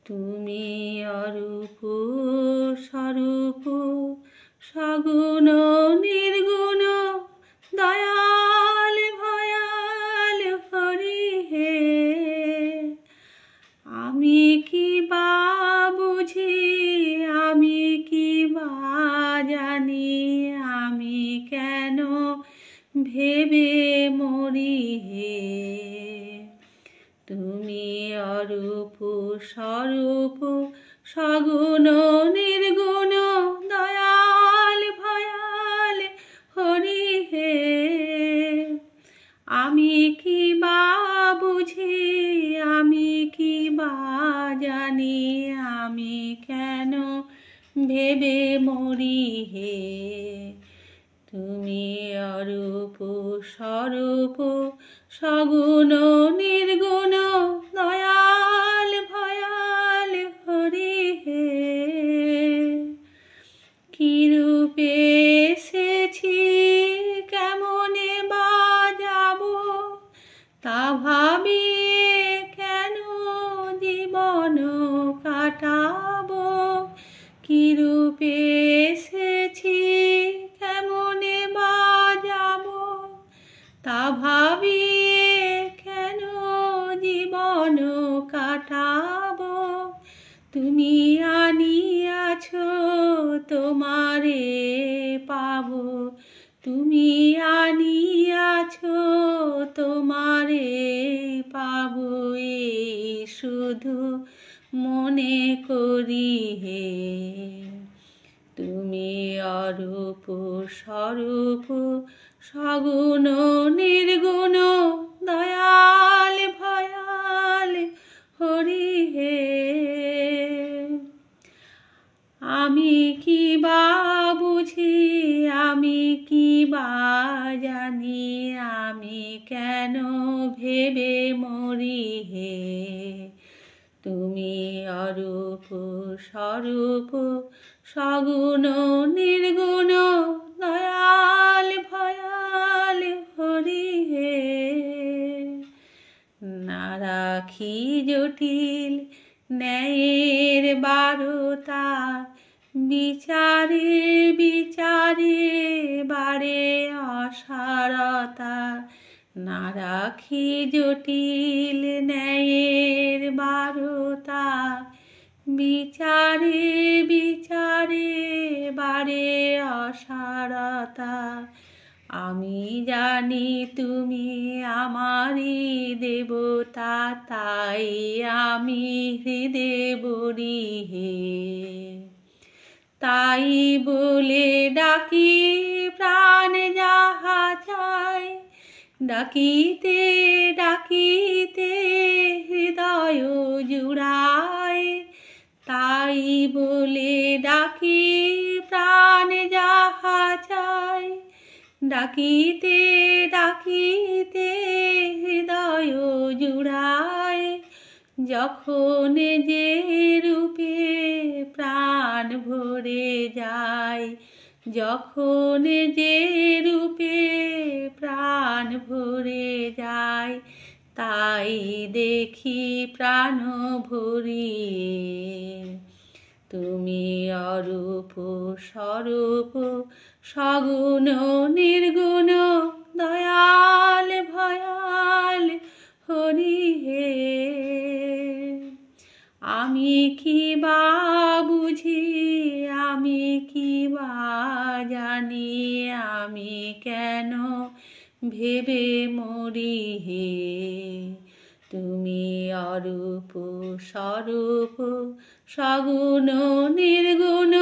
তুমি অরূপ স্বরূপ সগুণ নির্গুণ দয়াল ভয়াল হরি হে। আমি কি বা বুঝি, আমি কি বা জানি, আমি কেন ভেবে মরি হে। তুমি অরূপ স্বরূপ সগুণ নির্গুণ দয়াল ভয়াল হরি হে। আমি কি বা বুঝি, আমি কি বা জানি, আমি কেন ভেবে মরি হে। তুমি অরূপ স্বরূপ সগুণ নির্গুণ দয়াল ভয়াল হরি হে। কি রূপে এসেছি, কেমনে বা যাব, তা ভাবিয়ে কেন জীবন কাটাবো। কি রূপে এসেছি, কেমনে বা যাব, তা ভাবিয়ে কেন জীবন কাটাবো। তুমি আনিয়াছ তোমারে পাবো, তুমি আনিয়াছ তোমারে পাবো, এই শুধু মনে করি হে। তুমি অরূপ স্বরূপ সগুণ নির্গুণ দয়াল ভয়াল হরি হে। আমি কি বা বুঝি, আমি কি বা জানি, আমি কেন ভেবে মরি হে। তুমি অরূপ স্বরূপ সগুণ নির্গুণ দয়াল ভয়াল হরি হে। না রাখি জটিল ন্যায়ের বারতা, বিচারে বিচারে বারে অসারতা। না রাখি জটিল ন্যায়ের বারতা, বিচারে বিচারে বারে অসারতা। আমি জানি তুমি আমারই দেবতা, তাই আমি হৃদে বলি হে। তাই বলে ডাকি প্রাণ যাহা চাই, ডাকিতে ডাকিতে হৃদয় জুড়ায়। তাই বলে ডাকি প্রাণ যাহা চাই, ডাকিতে ডাকিতে হৃদয় জুড়ায়। যখন যে রূপে প্রাণ ভরে যায়, যখন যে রূপে প্রাণ ভরে যায়, তাই দেখি প্রাণ ভরিয়ে। তুমি অরূপ স্বরূপ সগুণ নির্গুণ দয়াল ভয়াল হরি হে। আমি কি বা বুঝি, আমি কি বা জানি, আমি কেন ভেবে মরি হে। তুমি অরূপ স্বরূপ সগুণ নির্গুণ